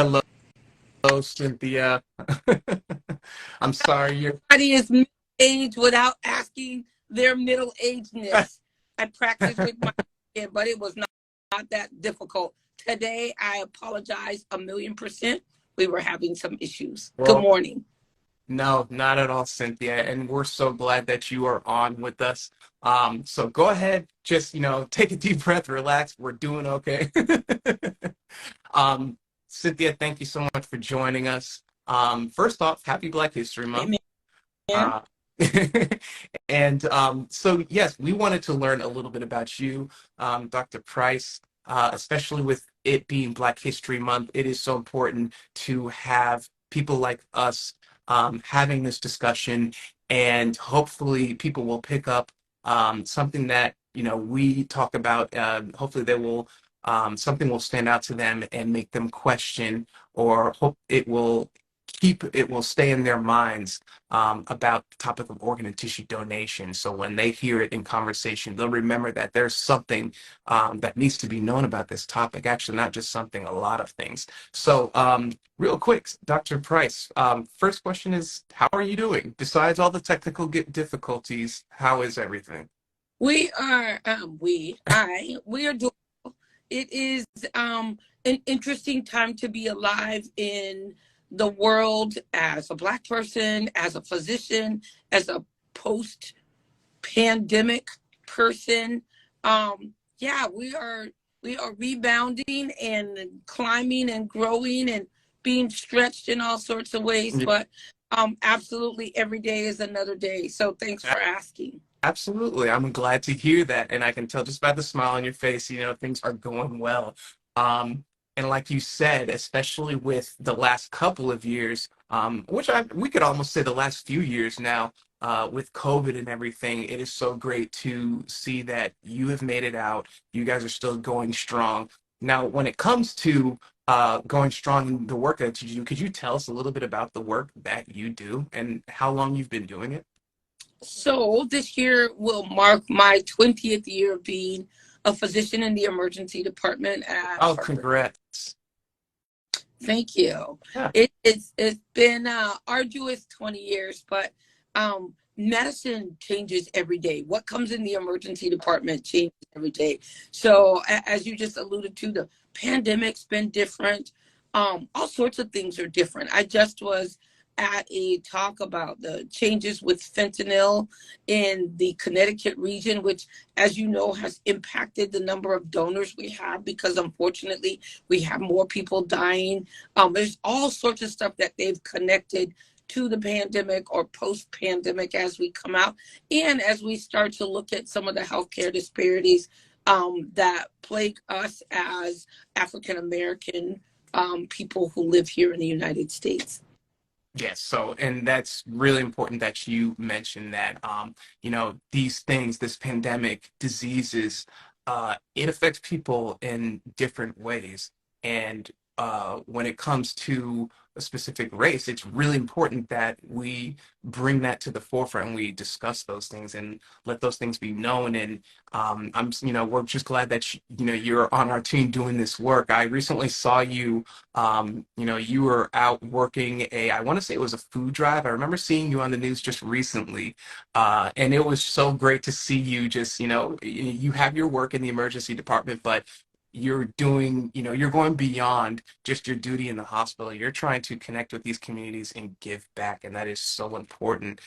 Hello, Cynthia. I'm sorry you're. Everybody is middle age without asking their middle agedness. I practiced with my kid, but it was not that difficult. Today, I apologize 1,000,000%. We were having some issues. Good Well, morning. no, not at all, Cynthia. And we're so glad that you are on with us. So go ahead, just take a deep breath, relax. We're doing okay. Um, Cynthia, thank you so much for joining us. First off, happy Black History Month. Amen. Uh, and so, yes, we wanted to learn a little bit about you, Dr. Price, especially with it being Black History Month. It is so important to have people like us having this discussion, and hopefully, people will pick up something that we talk about. Hopefully, they will. Something will stand out to them and make them question, or hope it will stay in their minds about the topic of organ and tissue donation. So when they hear it in conversation, they'll remember that there's something that needs to be known about this topic. Actually, not just something, a lot of things. So real quick, Dr. Price, first question is, how are you doing? Besides all the technical difficulties, how is everything? We are doing. It is an interesting time to be alive in the world as a Black person, as a physician, as a post pandemic person. Yeah, we are rebounding and climbing and growing and being stretched in all sorts of ways, Yeah, but absolutely every day is another day. So thanks a- for asking. absolutely. I'm glad to hear that. And I can tell just by the smile on your face, things are going well. And like you said, especially with the last couple of years, we could almost say the last few years now, with COVID and everything, it is so great to see that you have made it out. You guys are still going strong. Now, when it comes to going strong in the work that you do, could you tell us a little bit about the work that you do and how long you've been doing it? So this year will mark my 20th year of being a physician in the emergency department at Oh, Hartford. congrats. Thank you. Yeah. It's been arduous 20 years, but medicine changes every day. What comes in the emergency department changes every day. So as you just alluded to, the pandemic's been different. All sorts of things are different. I just was at a talk about the changes with fentanyl in the Connecticut region, which, as you know, has impacted the number of donors we have because unfortunately we have more people dying. There's all sorts of stuff that they've connected to the pandemic or post-pandemic as we come out, and as we start to look at some of the healthcare disparities that plague us as African American people who live here in the United States. Yes, so and that's really important that you mentioned that these things, this pandemic, diseases, it affects people in different ways. And when it comes to a specific race, it's really important that we bring that to the forefront and we discuss those things and let those things be known. And we're just glad that you're on our team doing this work. I recently saw you you were out working I want to say it was a food drive. I remember seeing you on the news just recently. And it was so great to see you just, you have your work in the emergency department, but you're doing, you're going beyond just your duty in the hospital. You're trying to connect with these communities and give back. And that is so important.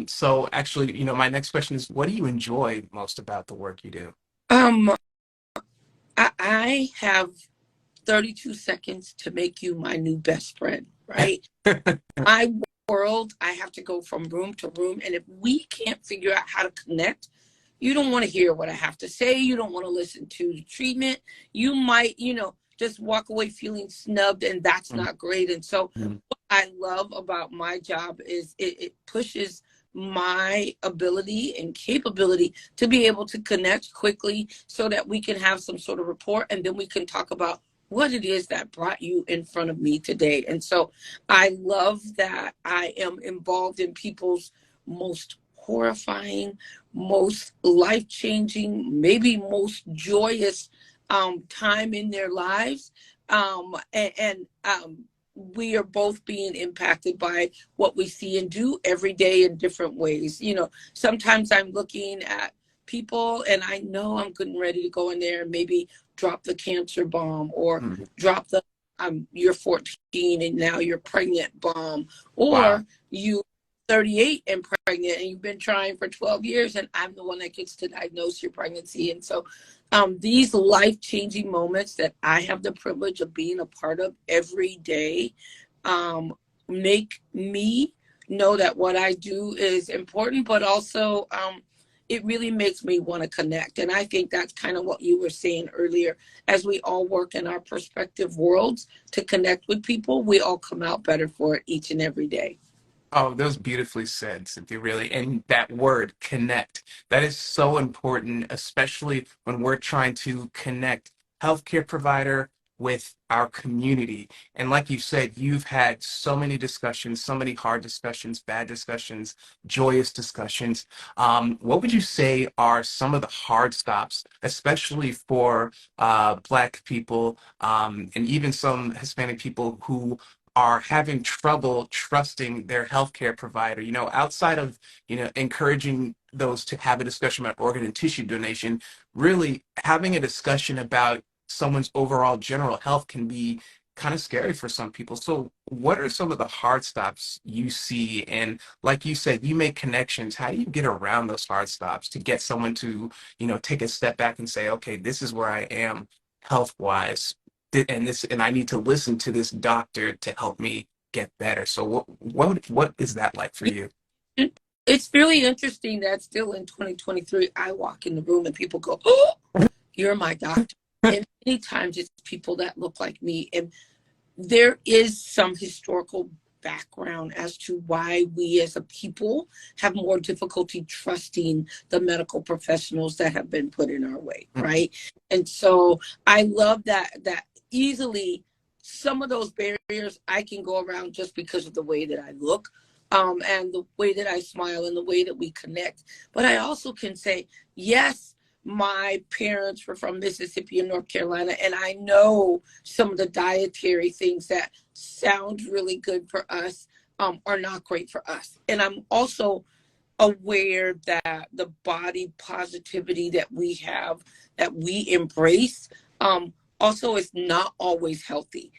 So actually, my next question is, what do you enjoy most about the work you do? Um, I have 32 seconds to make you my new best friend, right? My world, I have to go from room to room. And if we can't figure out how to connect, you don't want to hear what I have to say. You don't want to listen to the treatment. You might, just walk away feeling snubbed, and that's not great. And so, Mhm. what I love about my job is it pushes my ability and capability to be able to connect quickly so that we can have some sort of rapport and then we can talk about what it is that brought you in front of me today. And so I love that I am involved in people's most horrifying, most life-changing, maybe most joyous time in their lives. And we are both being impacted by what we see and do every day in different ways. Sometimes I'm looking at people and I know I'm getting ready to go in there and maybe drop the cancer bomb, or Mm. drop the you're 14 and now you're pregnant bomb, Wow. or you 38 and pregnant and you've been trying for 12 years and I'm the one that gets to diagnose your pregnancy. And so these life-changing moments that I have the privilege of being a part of every day make me know that what I do is important, but also it really makes me want to connect. And I think that's kind of what you were saying earlier. As we all work in our perspective worlds to connect with people, we all come out better for it each and every day. Oh, that was beautifully said, Cynthia, really. And that word, connect, that is so important, especially when we're trying to connect healthcare provider with our community. And like you said, you've had so many discussions, so many hard discussions, bad discussions, joyous discussions. What would you say are some of the hard stops, especially for Black people, and even some Hispanic people who are having trouble trusting their healthcare provider, outside of, encouraging those to have a discussion about organ and tissue donation, really having a discussion about someone's overall general health can be kind of scary for some people. So what are some of the hard stops you see? And like you said, you make connections. How do you get around those hard stops to get someone to, take a step back and say, okay, this is where I am health wise, and I need to listen to this doctor to help me get better. So what is that like for you? It's really interesting that still in 2023, I walk in the room and people go, "Oh, you're my doctor." And many times it's people that look like me. And there is some historical background as to why we as a people have more difficulty trusting the medical professionals that have been put in our way, right? And so I love that easily some of those barriers I can go around just because of the way that I look, and the way that I smile and the way that we connect. But I also can say, yes, my parents were from Mississippi and North Carolina, and I know some of the dietary things that sound really good for us are not great for us. And I'm also aware that the body positivity that we have, that we embrace, also is not always healthy.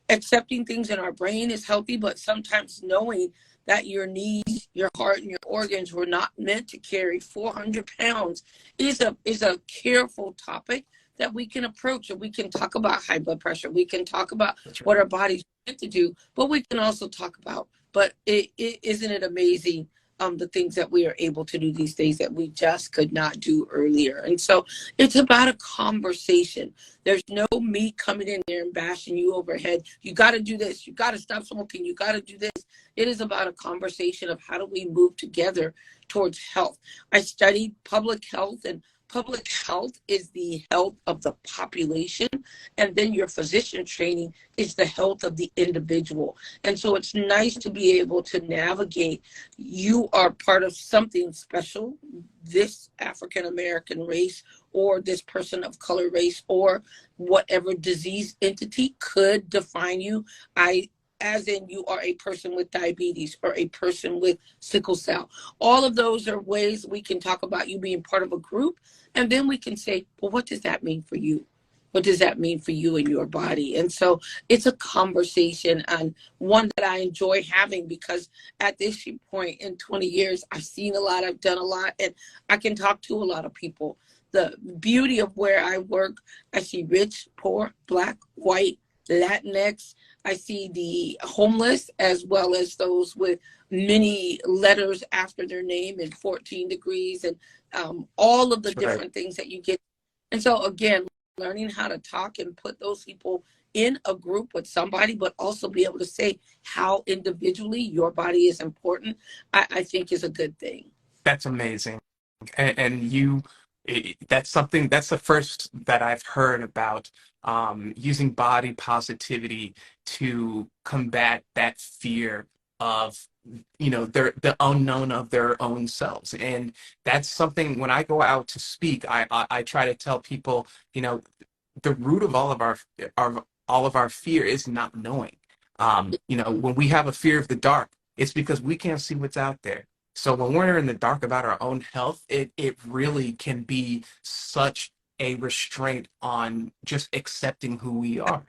Accepting things in our brain is healthy, but sometimes knowing that your knees, your heart, and your organs were not meant to carry 400 pounds is a careful topic that we can approach. And we can talk about high blood pressure. We can talk about That's what right. our body's meant to do, but we can also talk about, but isn't it amazing, the things that we are able to do these days that we just could not do earlier. And so it's about a conversation. There's no me coming in there and bashing you overhead. You got to do this. You got to stop smoking. You got to do this. It is about a conversation of how do we move together towards health. I studied public health, and public health is the health of the population. And then your physician training is the health of the individual. And so it's nice to be able to navigate. You are part of something special, this African American race, or this person of color race, or whatever disease entity could define you. I As in, you are a person with diabetes or a person with sickle cell. All of those are ways we can talk about you being part of a group. And then we can say, well, what does that mean for you? What does that mean for you and your body? And so it's a conversation, and one that I enjoy having, because at this point in 20 years, I've seen a lot, I've done a lot, and I can talk to a lot of people. The beauty of where I work, I see rich, poor, Black, white, Latinx. I see the homeless as well as those with many letters after their name and 14 degrees, and all of the That's right. different things that you get. And so, again, learning how to talk and put those people in a group with somebody, but also be able to say how individually your body is important, I think is a good thing. That's amazing. And that's something, that's the first that I've heard about, using body positivity to combat that fear of, the unknown of their own selves. And that's something, when I go out to speak, I try to tell people, the root of all of our all of our fear is not knowing. When we have a fear of the dark, it's because we can't see what's out there. So when we're in the dark about our own health, it really can be such a restraint on just accepting who we are.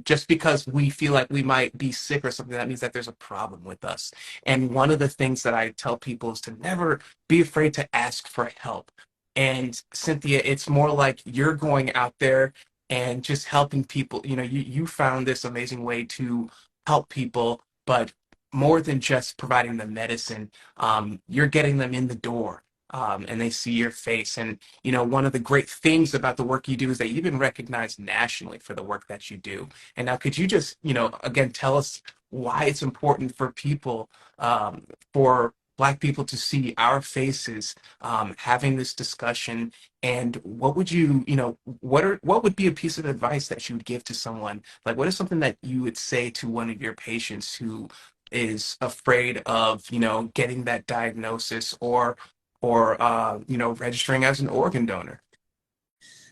Just because we feel like we might be sick or something, that means that there's a problem with us. And one of the things that I tell people is to never be afraid to ask for help. And Cynthia, it's more like you're going out there and just helping people. You found this amazing way to help people, but more than just providing them medicine, you're getting them in the door. And they see your face. And, one of the great things about the work you do is that you've been recognized nationally for the work that you do. And now, could you just, again, tell us why it's important for people, for Black people to see our faces, having this discussion, and what would what would be a piece of advice that you would give to someone? Like, what is something that you would say to one of your patients who is afraid of, getting that diagnosis or registering as an organ donor?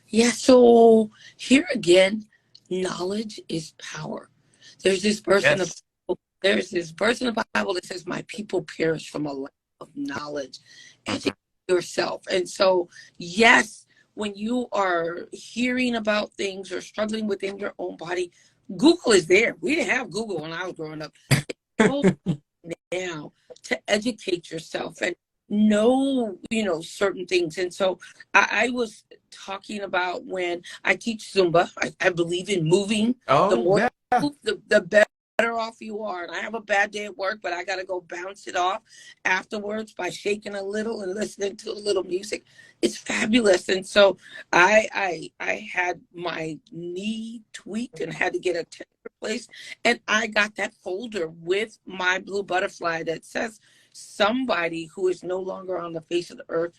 Yeah, so here again, knowledge is power. There's this verse in the Yes. Bible, there's this verse in the Bible that says, "My people perish from a lack of knowledge." Mhm. Educate yourself. And so, yes, when you are hearing about things or struggling within your own body, Google is there. We didn't have Google when I was growing up. So now to educate yourself and know certain things. And so I was talking about when I teach Zumba, I believe in moving. The Oh, more yeah. you move, the better off you are. And I have a bad day at work, but I got to go bounce it off afterwards by shaking a little and listening to a little music. It's fabulous. And so I had my knee tweaked and had to get a tendon replaced, and I got that folder with my blue butterfly that says somebody who is no longer on the face of the earth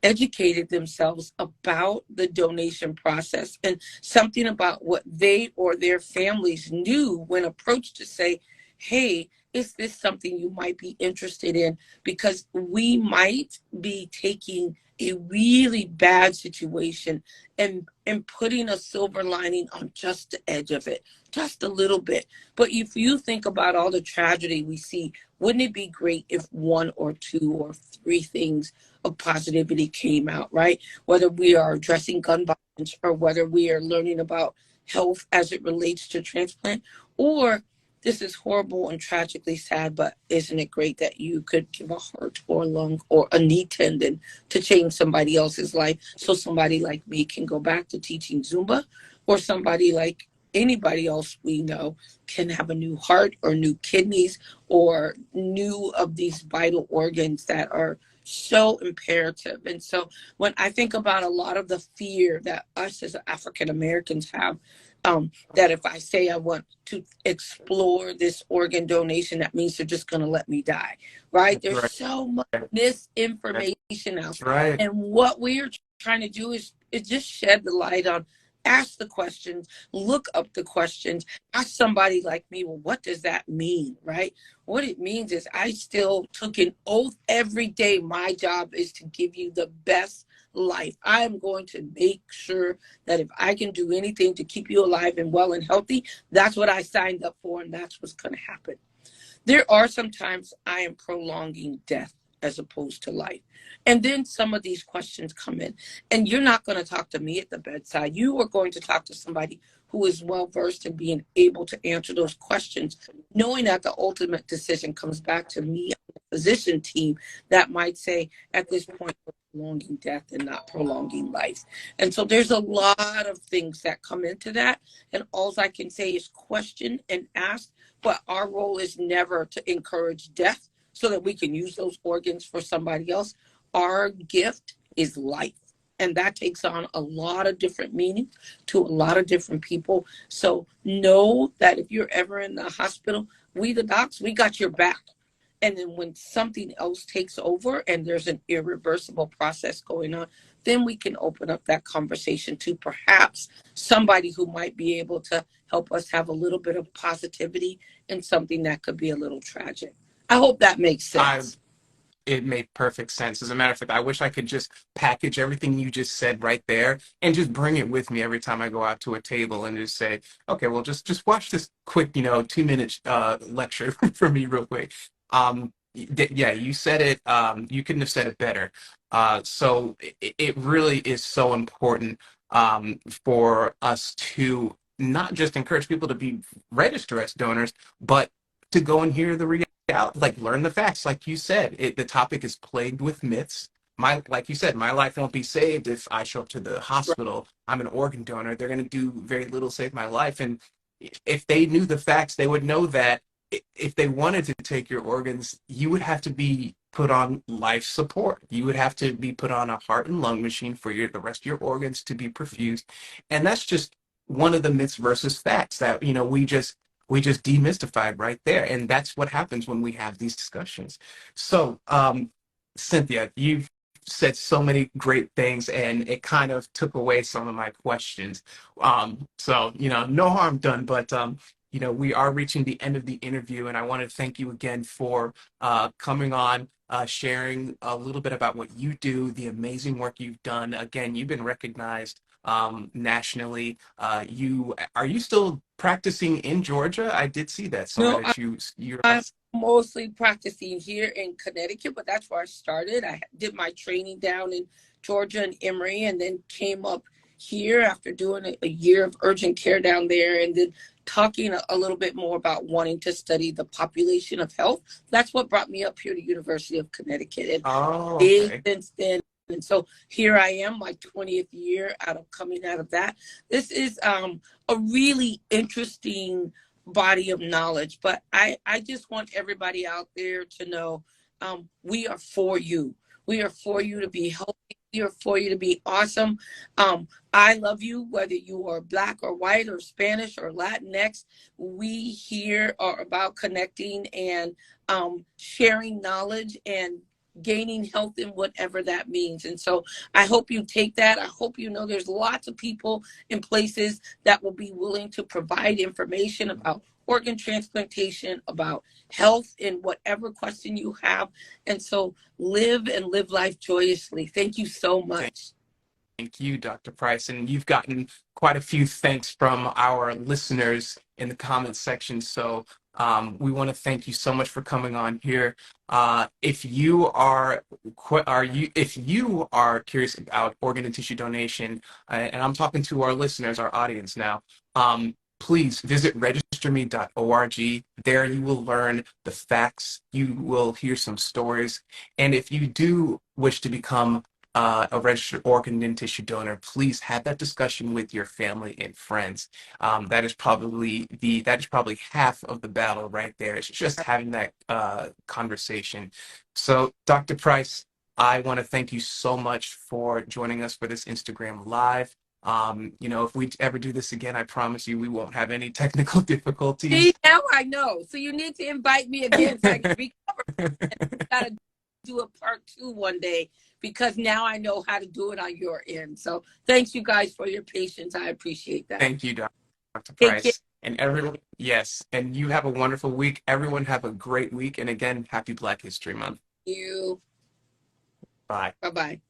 educated themselves about the donation process, and something about what they or their families knew when approached to say, hey, is this something you might be interested in? Because we might be taking a really bad situation and putting a silver lining on just the edge of it, just a little bit. But if you think about all the tragedy we see, wouldn't it be great if one or two or three things of positivity came out, right? Whether we are addressing gun violence or whether we are learning about health as it relates to transplant, or this is horrible and tragically sad, but isn't it great that you could give a heart or a lung or a knee tendon to change somebody else's life, so somebody like me can go back to teaching Zumba, or somebody like anybody else we know can have a new heart or new kidneys or new of these vital organs that are so imperative. And so when I think about a lot of the fear that us as African Americans have, that if I say I want to explore this organ donation, that means they're just going to let me die, right? That's There's right. so much That's misinformation out. right. And what we're trying to do is just shed the light on, ask the questions, look up the questions, ask somebody like me, well, what does that mean, right? What it means is I still took an oath every day. My job is to give you the best life. I am going to make sure that if I can do anything to keep you alive and well and healthy, that's what I signed up for, and that's what's going to happen. There are some times I am prolonging death as opposed to life. And then some of these questions come in, and you're not going to talk to me at the bedside. You are going to talk to somebody who is well versed in being able to answer those questions, knowing that the ultimate decision comes back to me, the physician team, that might say, at this point, we're prolonging death and not prolonging life. And so there's a lot of things that come into that. And all I can say is question and ask, but our role is never to encourage death so that we can use those organs for somebody else. Our gift is life. And that takes on a lot of different meaning to a lot of different people. So know that if you're ever in the hospital, we, the docs, we got your back. And then when something else takes over and there's an irreversible process going on, then we can open up that conversation to perhaps somebody who might be able to help us have a little bit of positivity in something that could be a little tragic. I hope that makes I sense. it made perfect sense. As a matter of fact, I wish I could just package everything you just said right there and just bring it with me every time I go out to a table and just say, okay, well, just watch this quick, 2 minute lecture for me real quick. Yeah, you said it. You couldn't have said it better. So it really is so important for us to not just encourage people to be register as donors, but to go and hear the reality, like learn the facts. Like you said, the topic is plagued with myths. Like you said, my life won't be saved if I show up to the hospital. I'm an organ donor. They're going to do very little to save my life. And if they knew the facts, they would know that if they wanted to take your organs, you would have to be put on life support. You would have to be put on a heart and lung machine for the rest of your organs to be perfused. And that's just one of the myths versus facts that, we just demystified right there. And that's what happens when we have these discussions. So, Cynthia, you've said so many great things and it kind of took away some of my questions. So, no harm done, but we are reaching the end of the interview, and I want to thank you again for coming on, sharing a little bit about what you do, the amazing work you've done. Again, you've been recognized nationally. Are you still practicing in Georgia? I did see that somewhere No, that you're. I'm mostly practicing here in Connecticut, but that's where I started. I did my training down in Georgia and Emory, and then came up here after doing a year of urgent care down there, and then talking a little bit more about wanting to study the population of health. That's what brought me up here to University of Connecticut, and Oh, big okay. since then. And so here I am, my 20th year coming out of that. This is a really interesting body of knowledge. But I just want everybody out there to know we are for you. We are for you to be healthy. We are for you to be awesome. I love you, whether you are Black or white or Spanish or Latinx. We here are about connecting and sharing knowledge and gaining health in whatever that means. And so I hope you take that. I hope you know there's lots of people in places that will be willing to provide information about organ transplantation, about health, and whatever question you have. And so live and live life joyously. Thank you so much. Thank you, Dr. Price. And you've gotten quite a few thanks from our listeners in the comments section. So we want to thank you so much for coming on here. If you are curious about organ and tissue donation, and I'm talking to our listeners, our audience now, please visit registerme.org. There you will learn the facts. You will hear some stories. And if you do wish to become a registered organ and tissue donor, please have that discussion with your family and friends. That is probably half of the battle right there. It's just having that conversation. So, Dr. Price, I want to thank you so much for joining us for this Instagram Live. If we ever do this again, I promise you we won't have any technical difficulties. See, now I know. So you need to invite me again so I can recover. Got to do a part 2 one day because now I know how to do it on your end. So thanks you guys for your patience. I appreciate that. Thank you, Dr. Take care. Price. And everyone, yes, and you have a wonderful week. Everyone have a great week. And again, happy Black History Month. You. Bye. Bye-bye.